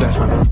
bless, honey.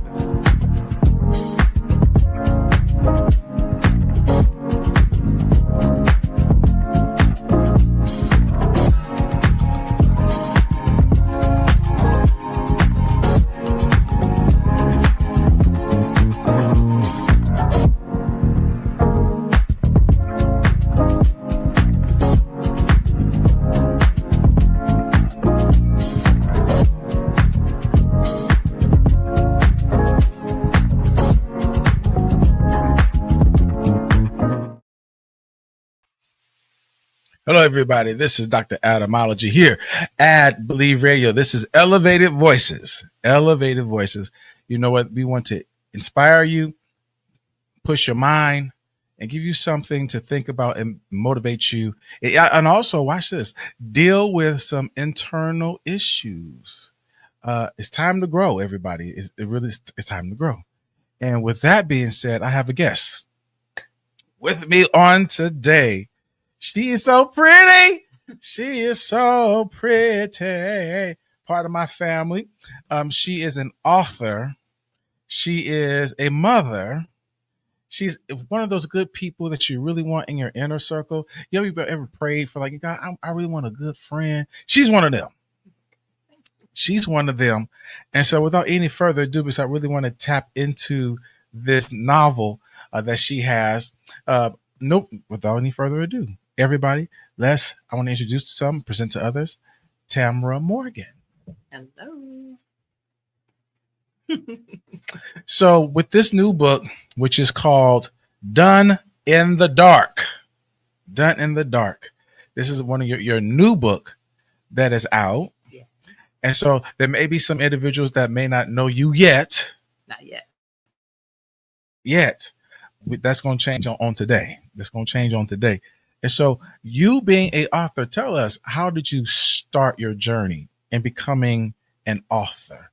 Hello, everybody. This is Dr. ADAMOLOGY here at Believe Radio. This is Elevated Voices. Elevated Voices. You know what? We want to inspire you, push your mind, and give you something to think about and motivate you. And also, watch this, deal with some internal issues. It's time to grow, everybody. It's time to grow. And with that being said, I have a guest with me on today. She is so pretty. She is so pretty. Part of my family. She is an author. She is a mother. She's one of those good people that you really want in your inner circle. You ever prayed for, like, God, I really want a good friend? She's one of them. She's one of them. And so without any further ado, because I really want to tap into this novel that she has. Without any further ado, everybody, I want to introduce some, present to others, Tamara Morgan. Hello. So with this new book, which is called Done in the Dark. Done in the Dark. This is one of your new book that is out. Yeah. And so there may be some individuals that may not know you yet. Not yet. That's going to change on today. And so you being an author, tell us, how did you start your journey in becoming an author?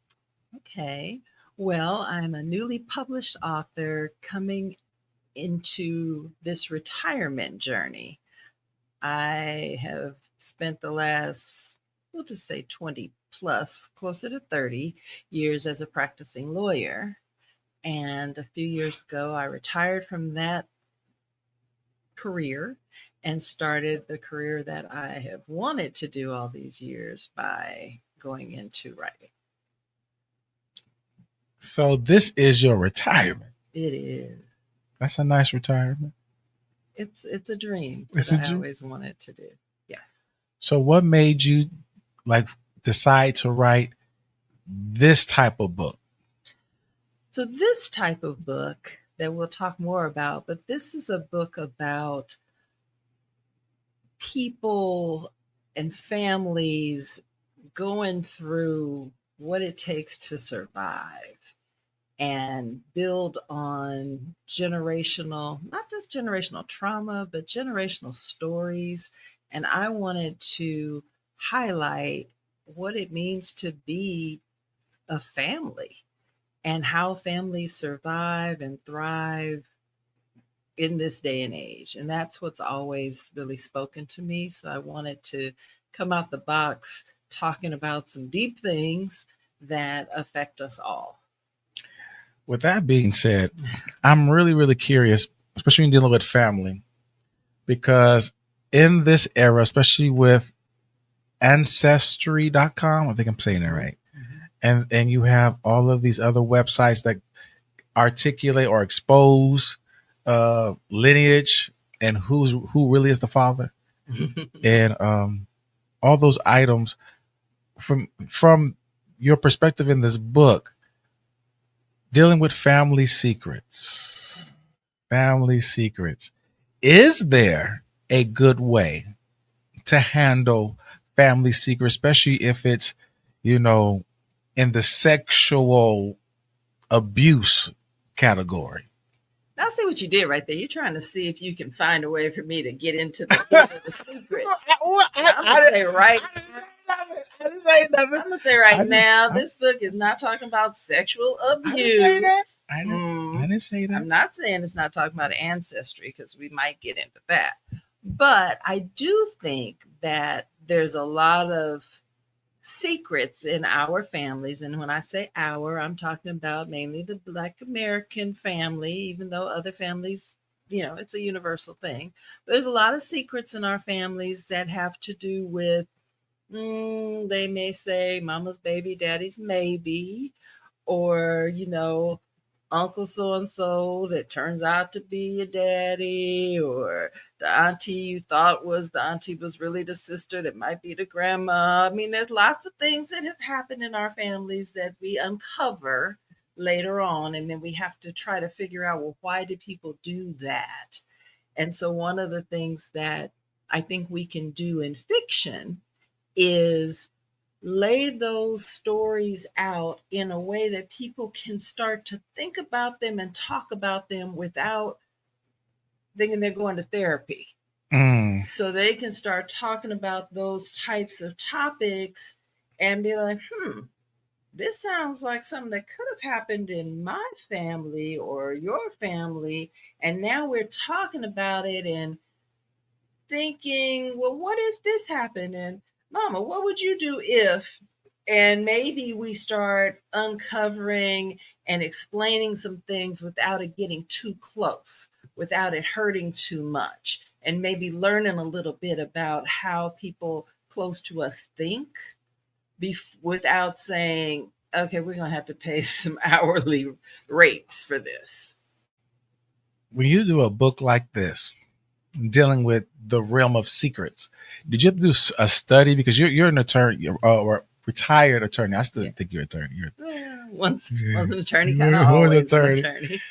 Okay. Well, I'm a newly published author coming into this retirement journey. I have spent the last, we'll just say 20 plus, closer to 30 years as a practicing lawyer. And a few years ago, I retired from that career and started the career that I have wanted to do all these years by going into writing. So this is your retirement. It is. That's a nice retirement. It's a dream that I always wanted to do. Yes. So what made you decide to write this type of book? So this type of book that we'll talk more about, but this is a book about people and families going through what it takes to survive and build on not just generational trauma, but generational stories. And I wanted to highlight what it means to be a family and how families survive and thrive in this day and age. And that's what's always really spoken to me. So I wanted to come out the box talking about some deep things that affect us all. With that being said, I'm really, really curious, especially when dealing with family, because in this era, especially with Ancestry.com, I think I'm saying that right. And you have all of these other websites that articulate or expose lineage and who really is the father, and all those items. From your perspective in this book, dealing with family secrets, is there a good way to handle family secrets, especially if it's, in the sexual abuse category? I see what you did right there. You're trying to see if you can find a way for me to get into the secret. I'm going to say right. I didn't say nothing. I'm going to say right now, this book is not talking about sexual abuse. I didn't say that. I'm not saying it's not talking about ancestry, because we might get into that. But I do think that there's a lot of secrets in our families. And when I say our, I'm talking about mainly the Black American family, even though other families, it's a universal thing. There's a lot of secrets in our families that have to do with, they may say mama's baby, daddy's maybe, or, uncle so and so that turns out to be your daddy, or the auntie you thought was the auntie was really the sister that might be the grandma. I mean, there's lots of things that have happened in our families that we uncover later on, and then we have to try to figure out, well, why do people do that? And so one of the things that I think we can do in fiction is lay those stories out in a way that people can start to think about them and talk about them without thinking they're going to therapy. So they can start talking about those types of topics and be like, this sounds like something that could have happened in my family or your family. And now we're talking about it and thinking, well, what if this happened? And mama, what would you do if? And maybe we start uncovering and explaining some things without it getting too close, without it hurting too much, and maybe learning a little bit about how people close to us think without saying, okay, we're going to have to pay some hourly rates for this. When you do a book like this, dealing with the realm of secrets, did you have to do a study? Because you're an attorney or retired attorney. I still think you're an attorney. Once an attorney, kind of always an attorney.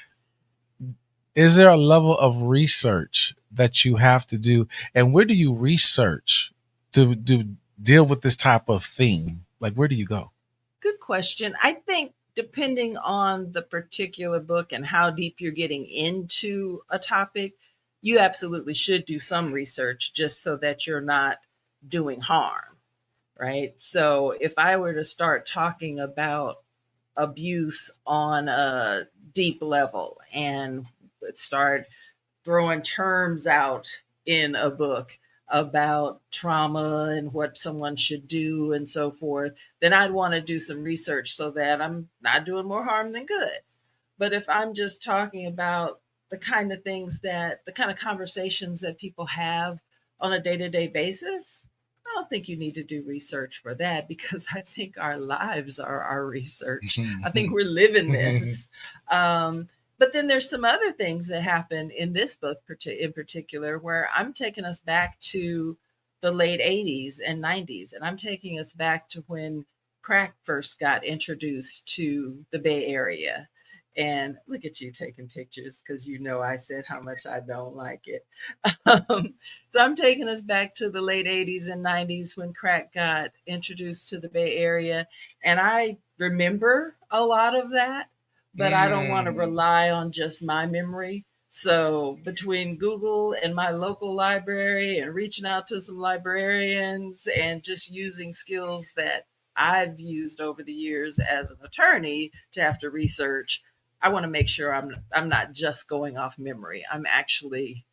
Is there a level of research that you have to do? And where do you research to deal with this type of theme? Like, where do you go? Good question. I think depending on the particular book and how deep you're getting into a topic, you absolutely should do some research just so that you're not doing harm, right? So if I were to start talking about abuse on a deep level and start throwing terms out in a book about trauma and what someone should do and so forth, then I'd want to do some research so that I'm not doing more harm than good. But if I'm just talking about the kind of conversations that people have on a day-to-day basis, I don't think you need to do research for that, because I think our lives are our research. I think we're living this. But then there's some other things that happen in this book in particular, where I'm taking us back to the late 80s and 90s. And I'm taking us back to when crack first got introduced to the Bay Area. And look at you taking pictures, because I said how much I don't like it. So I'm taking us back to the late 80s and 90s when crack got introduced to the Bay Area. And I remember a lot of that, but I don't want to rely on just my memory. So between Google and my local library and reaching out to some librarians and just using skills that I've used over the years as an attorney to have to research, I want to make sure I'm not just going off memory. I'm actually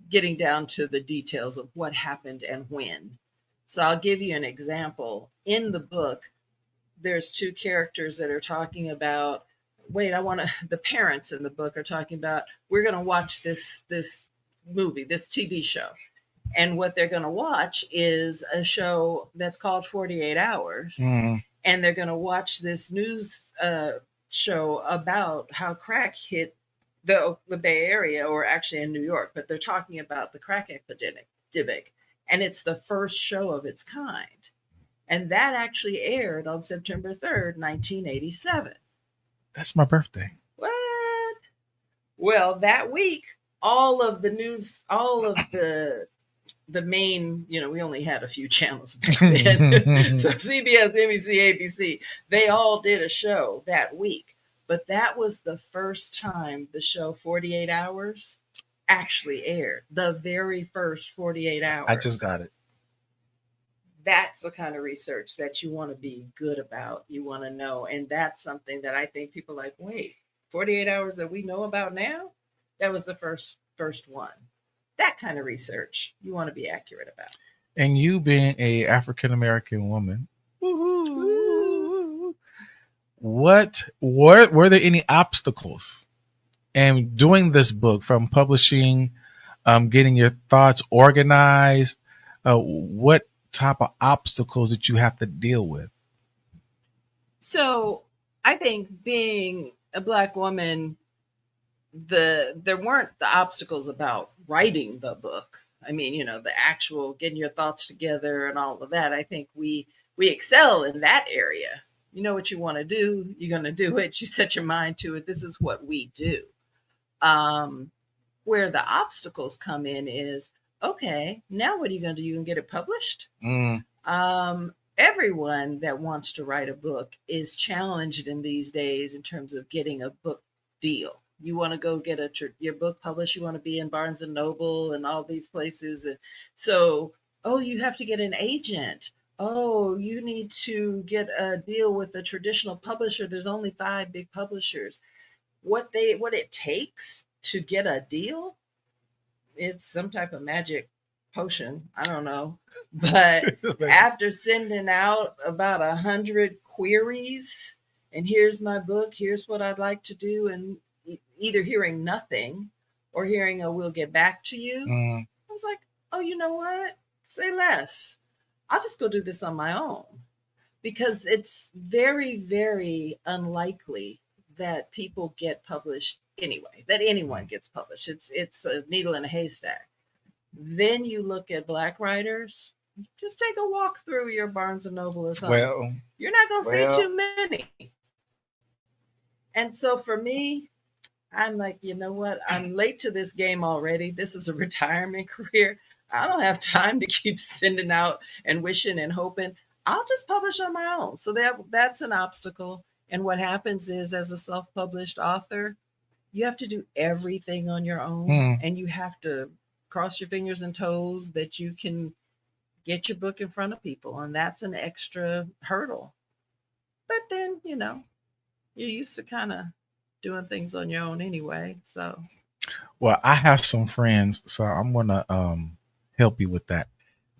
getting down to the details of what happened and when. So I'll give you an example. In the book, there's two characters that are talking about, the parents in the book are talking about, we're going to watch this movie, this TV show. And what they're going to watch is a show that's called 48 Hours. And they're going to watch this news show about how crack hit the Bay Area, or actually in New York, but they're talking about the crack epidemic. And it's the first show of its kind. And that actually aired on September 3rd, 1987. That's my birthday. What? Well, that week, all of the news, all of the main, we only had a few channels back then. So CBS, NBC, ABC, they all did a show that week. But that was the first time the show 48 Hours actually aired. The very first 48 Hours. I just got it. That's the kind of research that you want to be good about. You want to know. And that's something that I think people like, wait, 48 Hours that we know about now? That was the first one. That kind of research you want to be accurate about. And you being a African American woman, Woo. what were there any obstacles in doing this book, from publishing, getting your thoughts organized? What type of obstacles did you have to deal with? So I think being a Black woman, there weren't the obstacles about writing the book. I mean, the actual getting your thoughts together and all of that. I think we excel in that area. You know what you want to do, you're going to do it. You set your mind to it. This is what we do. Um, where the obstacles come in is, okay, now what are you going to do? You can get it published. Everyone that wants to write a book is challenged in these days in terms of getting a book deal. You want to go get your book published. You want to be in Barnes and Noble and all these places. And so, oh, you have to get an agent. Oh, you need to get a deal with a traditional publisher. There's only 5 big publishers. What it takes to get a deal, it's some type of magic potion. I don't know. But after sending out about 100 queries, and here's my book, here's what I'd like to do, and either hearing nothing or hearing a we'll get back to you, I was like, oh, you know what? Say less. I'll just go do this on my own, because it's very, very unlikely that people get published anyway, that anyone gets published. It's a needle in a haystack. Then you look at Black writers, just take a walk through your Barnes and Noble or something. Well, you're not going to see too many. And so for me, I'm like, you know what? I'm late to this game already. This is a retirement career. I don't have time to keep sending out and wishing and hoping. I'll just publish on my own. So that's an obstacle. And what happens is, as a self-published author, you have to do everything on your own, and you have to cross your fingers and toes that you can get your book in front of people. And that's an extra hurdle. But then, you're used to kind of doing things on your own anyway. So, well, I have some friends, so I'm gonna help you with that.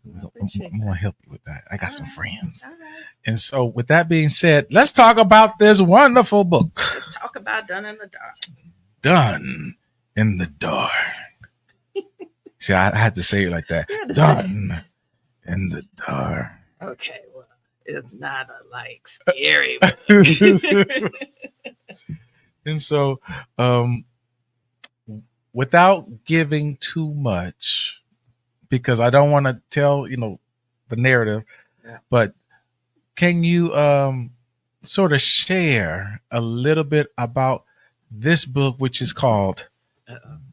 I'm gonna help you with that. I got some friends. All right. And so, with that being said, let's talk about this wonderful book. Let's talk about Done in the Dark. Done in the Dark. See, I had to say it like that. Done in the Dark. Okay, well, it's not a scary And so, without giving too much, because I don't want to tell, the narrative, but can you sort of share a little bit about this book, which is called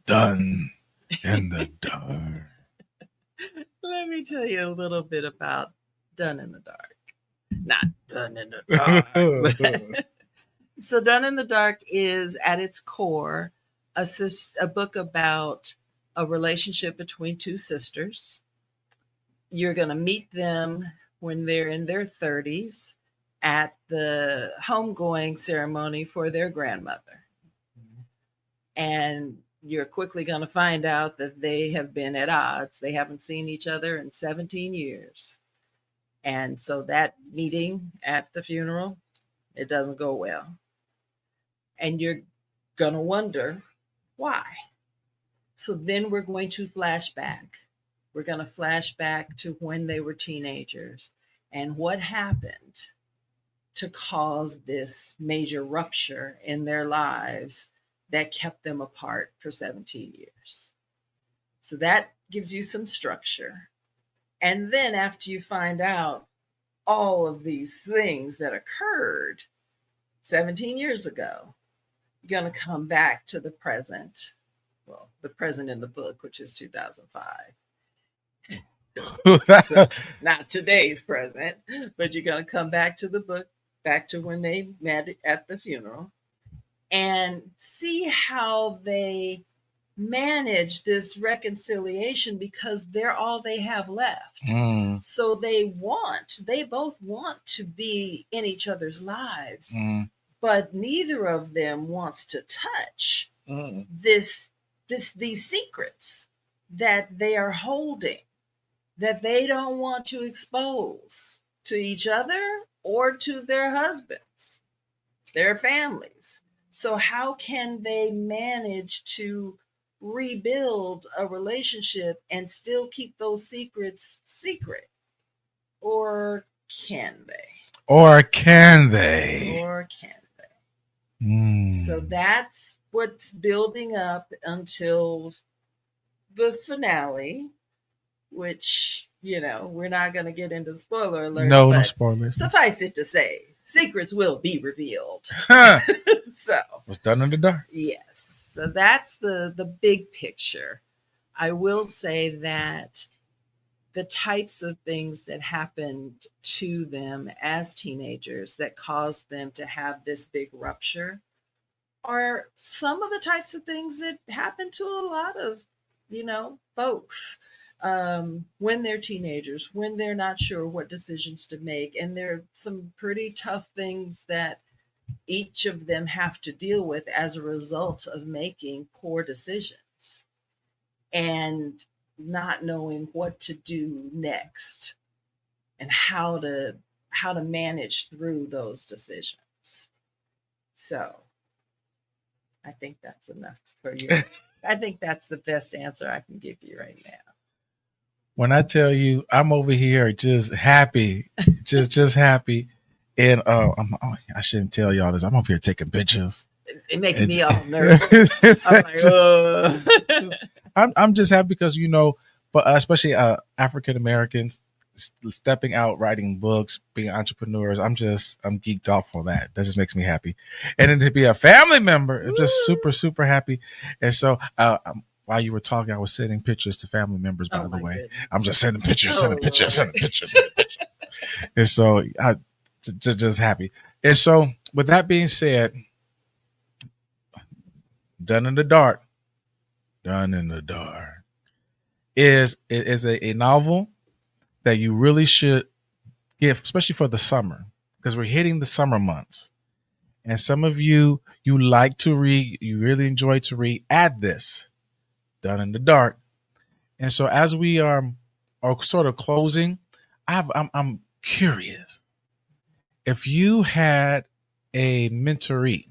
Done in the Dark? Let me tell you a little bit about Done in the Dark. Not Done in the Dark. So Done in the Dark is at its core a book about a relationship between 2 sisters. You're going to meet them when they're in their 30s at the homegoing ceremony for their grandmother. And you're quickly going to find out that they have been at odds. They haven't seen each other in 17 years. And so that meeting at the funeral, it doesn't go well. And you're going to wonder why. So then we're going to flash back. We're going to flash back to when they were teenagers and what happened to cause this major rupture in their lives that kept them apart for 17 years. So that gives you some structure. And then after you find out all of these things that occurred 17 years ago, you're going to come back to the present. Well, the present in the book, which is 2005. So not today's present, but you're going to come back to the book, back to when they met at the funeral, and see how they manage this reconciliation, because they're all they have left. So they both want to be in each other's lives, but neither of them wants to touch these secrets that they are holding. that they don't want to expose to each other or to their husbands, their families. So, how can they manage to rebuild a relationship and still keep those secrets secret? Or can they? Or can they? Or can they? So that's what's building up until the finale, which, we're not going to get into spoiler alert. No, no spoilers. Suffice it to say, secrets will be revealed. So what's done in the dark? Yes. So that's the big picture. I will say that the types of things that happened to them as teenagers that caused them to have this big rupture are some of the types of things that happen to a lot of, folks when they're teenagers, when they're not sure what decisions to make. And there are some pretty tough things that each of them have to deal with as a result of making poor decisions and not knowing what to do next and how to manage through those decisions. So I think that's enough for you. I think that's the best answer I can give you right now. When I tell you I'm over here just happy, just happy. And I shouldn't tell y'all this. I'm up here taking pictures. It making me all nervous. I'm like, I'm just happy because, but especially African Americans stepping out, writing books, being entrepreneurs. I'm geeked off for that. That just makes me happy. And then to be a family member, I'm just super, super happy. And so while you were talking, I was sending pictures to family members, by the way. Goodness. I'm just sending pictures. And so just happy. And so with that being said, Done in the Dark is a novel that you really should give, especially for the summer, because we're hitting the summer months. And some of you like to read, you really enjoy to read, add this, Done in the Dark. And so as we are sort of closing, I'm curious. If you had a mentoree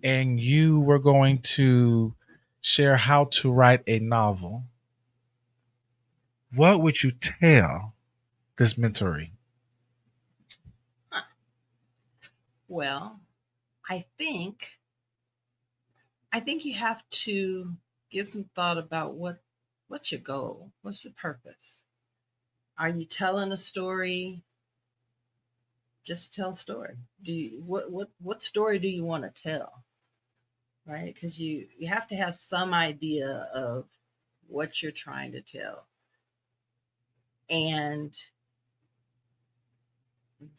and you were going to share how to write a novel, what would you tell this mentoree? Well, I think you have to give some thought about what's your goal? What's the purpose? Are you telling a story? Just tell a story. What story do you want to tell? Right? Because you have to have some idea of what you're trying to tell. And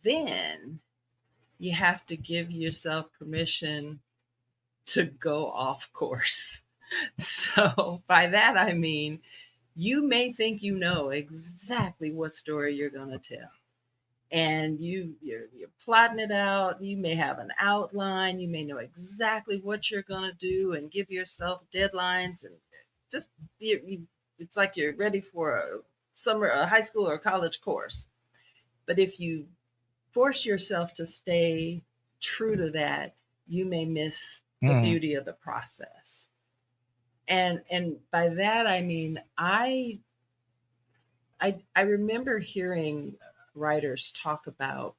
then you have to give yourself permission to go off course. So by that, I mean, you may think you know exactly what story you're going to tell. And you're plotting it out. You may have an outline. You may know exactly what you're going to do and give yourself deadlines. And just, it's like you're ready for a high school or college course. But if you force yourself to stay true to that, you may miss the beauty of the process. And by that, I mean, I remember hearing writers talk about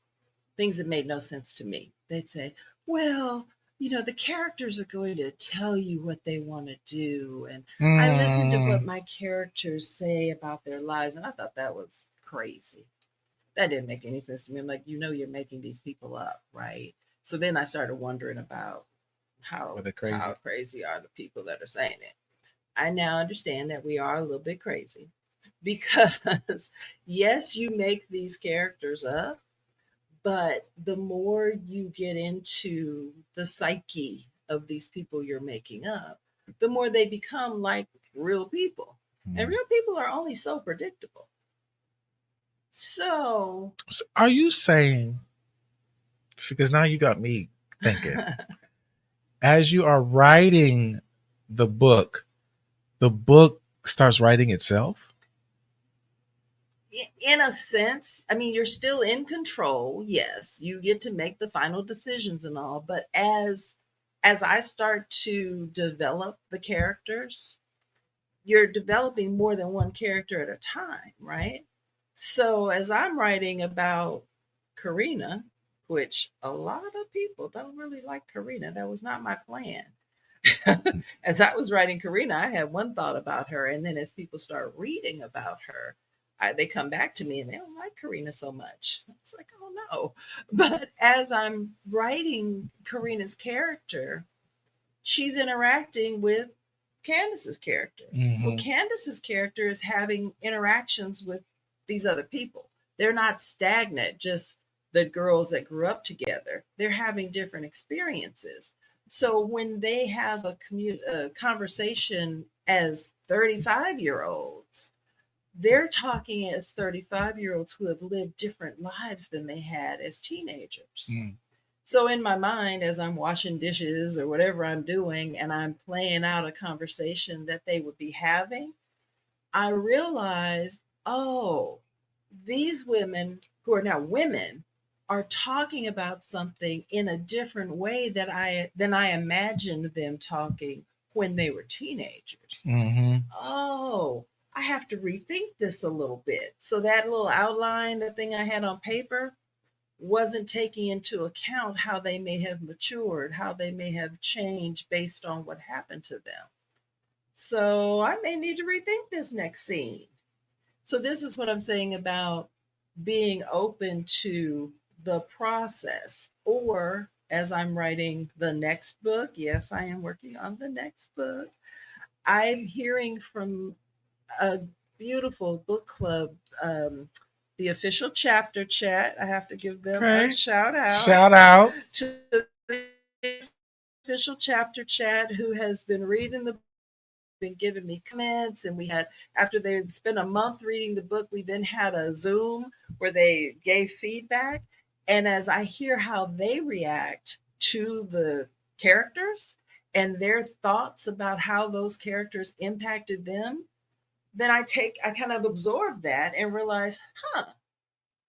things that made no sense to me. They'd say, well, the characters are going to tell you what they want to do. And I listen to what my characters say about their lives. And I thought that was crazy. That didn't make any sense to me. I'm like, you're making these people up, right? So then I started wondering about how crazy are the people that are saying it. I now understand that we are a little bit crazy because yes, you make these characters up, but the more you get into the psyche of these people you're making up, the more they become like real people. And real people are only so predictable. So are you saying, because now you got me thinking, as you are writing the book starts writing itself? in a sense, I mean, you're still in control. Yes, you get to make the final decisions and all, but as I start to develop the characters, you're developing more than one character at a time, right? So as I'm writing about Karina, which a lot of people don't really like Karina, that was not my plan. As I was writing Karina, I had one thought about her, and then as people start reading about her, they come back to me and they don't like Karina so much. It's like, oh no. But as I'm writing Karina's character, she's interacting with Candace's character. Well, Candace's character is having interactions with these other people. They're not stagnant, just the girls that grew up together. They're having different experiences. So when they have a conversation as 35-year-olds, they're talking as 35-year-olds who have lived different lives than they had as teenagers. So in my mind, as I'm washing dishes or whatever I'm doing, and I'm playing out a conversation that they would be having, I realized, oh, these women who are now women are talking about something in a different way than I imagined them talking when they were teenagers. Oh, I have to rethink this a little bit. So that little outline, the thing I had on paper, wasn't taking into account how they may have matured, how they may have changed based on what happened to them. So I may need to rethink this next scene. So this is what I'm saying about being open to the process. Or as I'm writing the next book, yes, I am working on the next book, I'm hearing from a beautiful book club, the official chapter chat. I have to give them a shout out. Shout out to the official chapter chat who has been reading the, been giving me comments, and we had, after they spent a month reading the book, we then had a Zoom where they gave feedback. And as I hear how they react to the characters and their thoughts about how those characters impacted them, then I kind of absorb that and realize,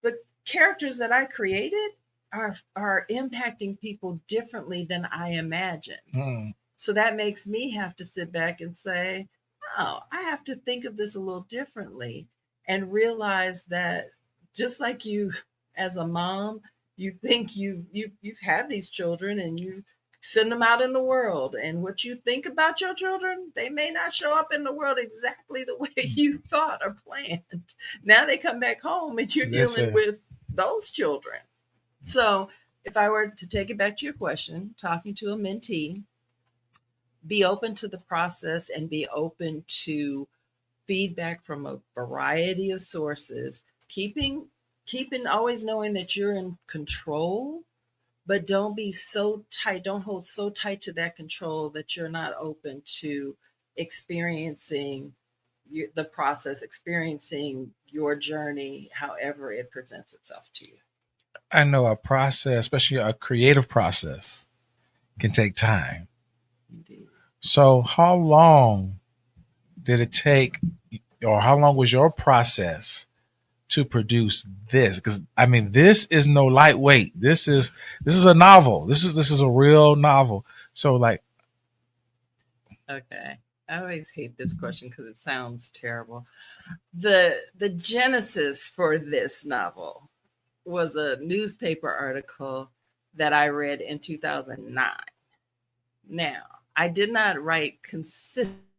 the characters that I created are impacting people differently than I imagined. So that makes me have to sit back and say, oh, I have to think of this a little differently and realize that just like you as a mom, you think you've had these children and you send them out in the world, and what you think about your children, they may not show up in the world exactly the way you thought or planned. Now they come back home and you're dealing with those children. So if I were to take it back to your question, talking to a mentee, be open to the process and be open to feedback from a variety of sources, keeping always knowing that you're in control, but don't be so tight, don't hold so tight to that control that you're not open to experiencing the process, experiencing your journey, however it presents itself to you. I know a process, especially a creative process, can take time. Indeed. So how long did it take, or how long was your process to produce this? Because I mean, this is no lightweight. This is a novel. This is a real novel. So like, okay, I always hate this question because it sounds terrible. The genesis for this novel was a newspaper article that I read in 2009. Now, I did not write consistently.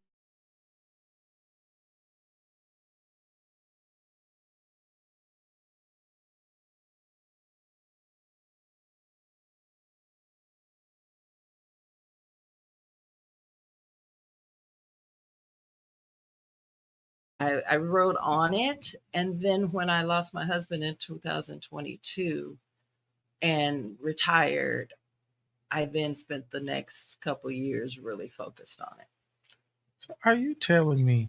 I wrote on it, and then when I lost my husband in 2022 and retired, I then spent the next couple years really focused on it. So are you telling me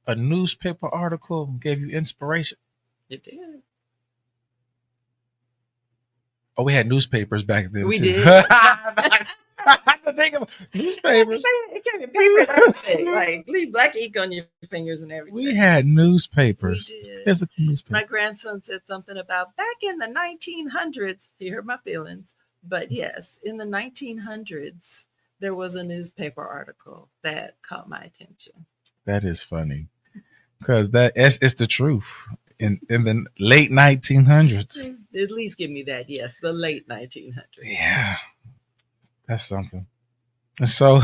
a newspaper article gave you inspiration? It did. Oh, we had newspapers back then. We too. did. I take newspapers. It can't be paper and everything. Like, leave black ink on your fingers and everything. We had newspapers. We did. Physical newspapers. My grandson said something about back in the 1900s. He hurt my feelings. But yes, in the 1900s, there was a newspaper article that caught my attention. That is funny. Because it's the truth. In the late 1900s. At least give me that. Yes, the late 1900s. Yeah. That's something. And so,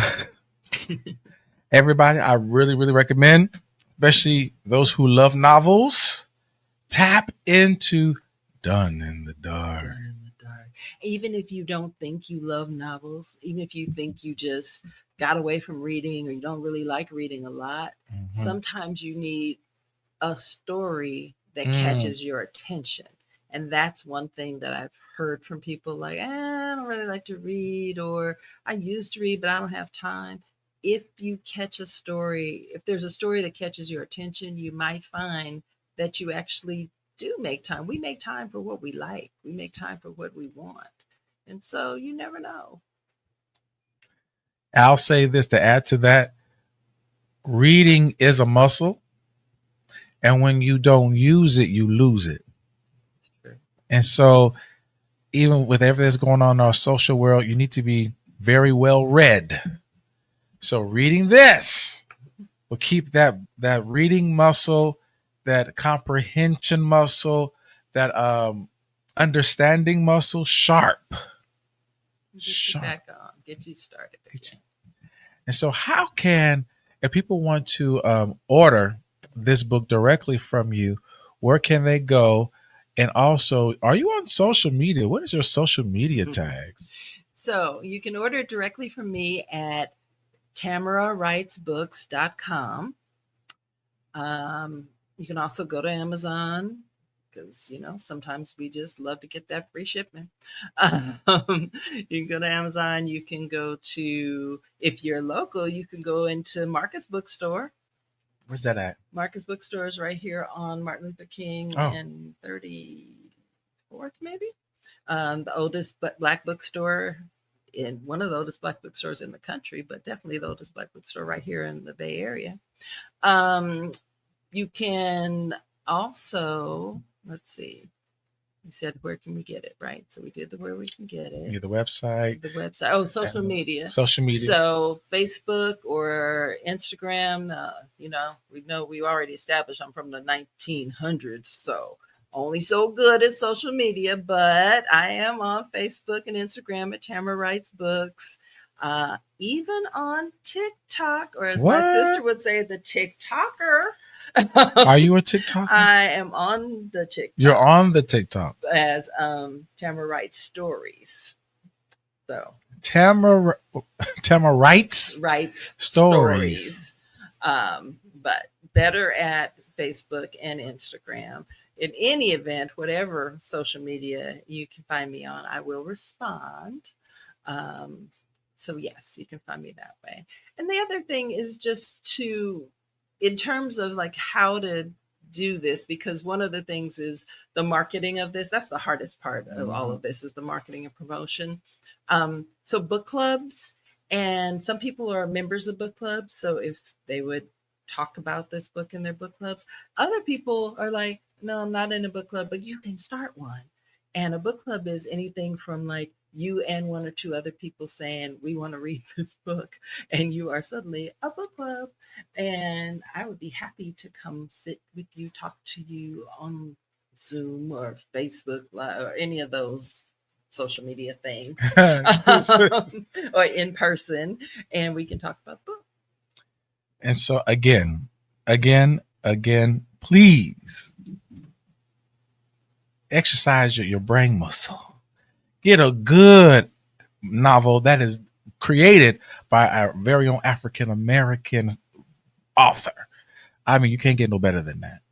everybody, I really, really recommend, especially those who love novels, tap into Done in the Dark. Done in the Dark. Even if you don't think you love novels, even if you think you just got away from reading or you don't really like reading a lot, sometimes you need a story that catches your attention. And that's one thing that I've heard from people like, I don't really like to read, or I used to read, but I don't have time. If you catch a story, if there's a story that catches your attention, you might find that you actually do make time. We make time for what we like. We make time for what we want. And so you never know. I'll say this to add to that. Reading is a muscle. And when you don't use it, you lose it. True. And so even with everything that's going on in our social world, you need to be very well read. So reading this will keep that reading muscle, that comprehension muscle, that understanding muscle sharp. Get you back on, get you started again. And so how can, if people want to order this book directly from you, where can they go? And also, are you on social media? What is your social media tags? So you can order it directly from me at tamarawritesbooks.com. You can also go to Amazon because, sometimes we just love to get that free shipment. You can go to Amazon. You can go to, if you're local, you can go into Marcus Bookstore. Where's that at? Marcus Bookstore is right here on Martin Luther King and 34th, maybe. The oldest Black bookstore, in one of the oldest Black bookstores in the country, but definitely the oldest Black bookstore right here in the Bay Area. You can also, let's see, you said, where can we get it, right? So we did where we can get it. Yeah, the website. Oh, social media. Social media. So Facebook or Instagram, we know we already established I'm from the 1900s, so only so good at social media, but I am on Facebook and Instagram at Tamara Writes Books. Even on TikTok, or as my sister would say, the TikToker. Are you a TikToker? I am on the TikTok. You're on the TikTok as Tamara Writes Stories. So Tamara writes stories. But better at Facebook and Instagram. In any event, whatever social media you can find me on, I will respond. So yes, you can find me that way. And the other thing is just to, in terms of like how to do this, because one of the things is the marketing of this. That's the hardest part of all of this, is the marketing and promotion. So book clubs, and some people are members of book clubs. So if they would talk about this book in their book clubs, other people are like, no, I'm not in a book club, but you can start one. And a book club is anything from like you and one or two other people saying, we want to read this book, and you are suddenly a book club. And I would be happy to come sit with you, talk to you on Zoom or Facebook or any of those social media things or in person, and we can talk about the book. And so again, please exercise your brain muscle. Get a good novel that is created by our very own African-American author. I mean, you can't get no better than that.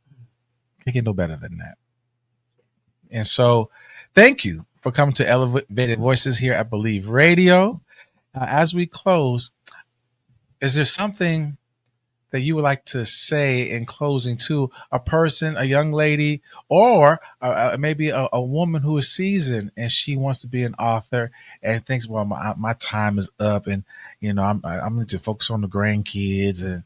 And so thank you for coming to Elevated Voices here at Believe Radio. As we close, is there something that you would like to say in closing to a person, a young lady, or maybe a woman who is seasoned and she wants to be an author and thinks, well, my time is up, and I'm going to focus on the grandkids, and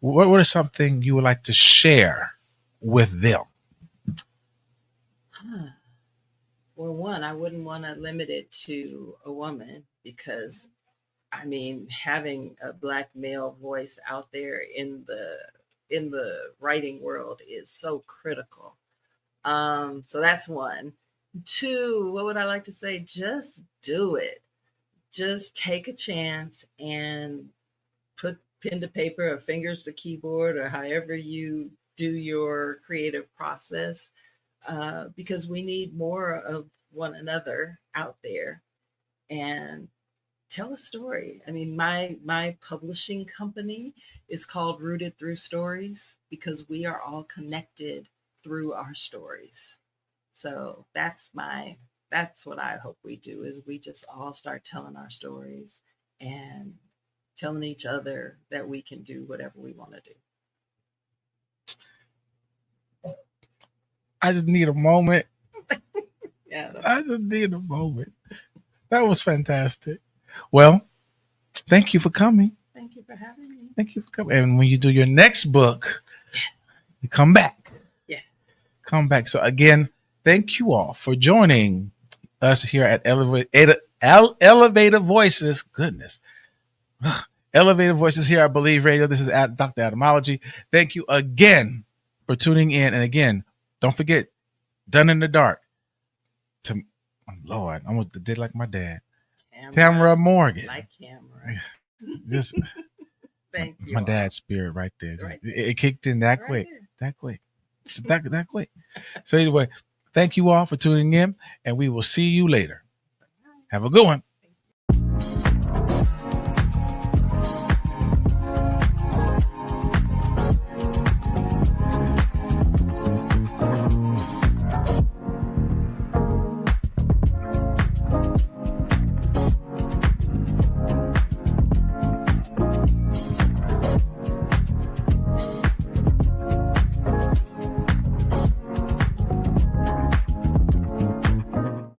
what is something you would like to share with them? Huh. Well, one, I wouldn't want to limit it to a woman because, I mean, having a Black male voice out there in the writing world is so critical. So that's one. Two, what would I like to say? Just do it. Just take a chance and put pen to paper or fingers to keyboard or however you do your creative process, because we need more of one another out there, and tell a story. I mean, my publishing company is called Rooted Through Stories because we are all connected through our stories. So that's what I hope we do is we just all start telling our stories and telling each other that we can do whatever we want to do. I just need a moment. Yeah. I just need a moment. That was fantastic. Well, thank you for coming. Thank you for having me. Thank you for coming. And when you do your next book, Yes. you come back. Yes. Come back. So again, thank you all for joining us here at Elevated Voices. Goodness. Elevated Voices here, I believe, radio. This is at Dr. ADAMOLOGY. Thank you again for tuning in. And again, don't forget, Done in the Dark. Lord, I almost did like my dad. Tamara Morgan. Like Tamara. Just Thank you. My dad's spirit right there. Right there. It kicked in that right quick. there. That quick. That quick. So anyway, thank you all for tuning in, and we will see you later. Have a good one.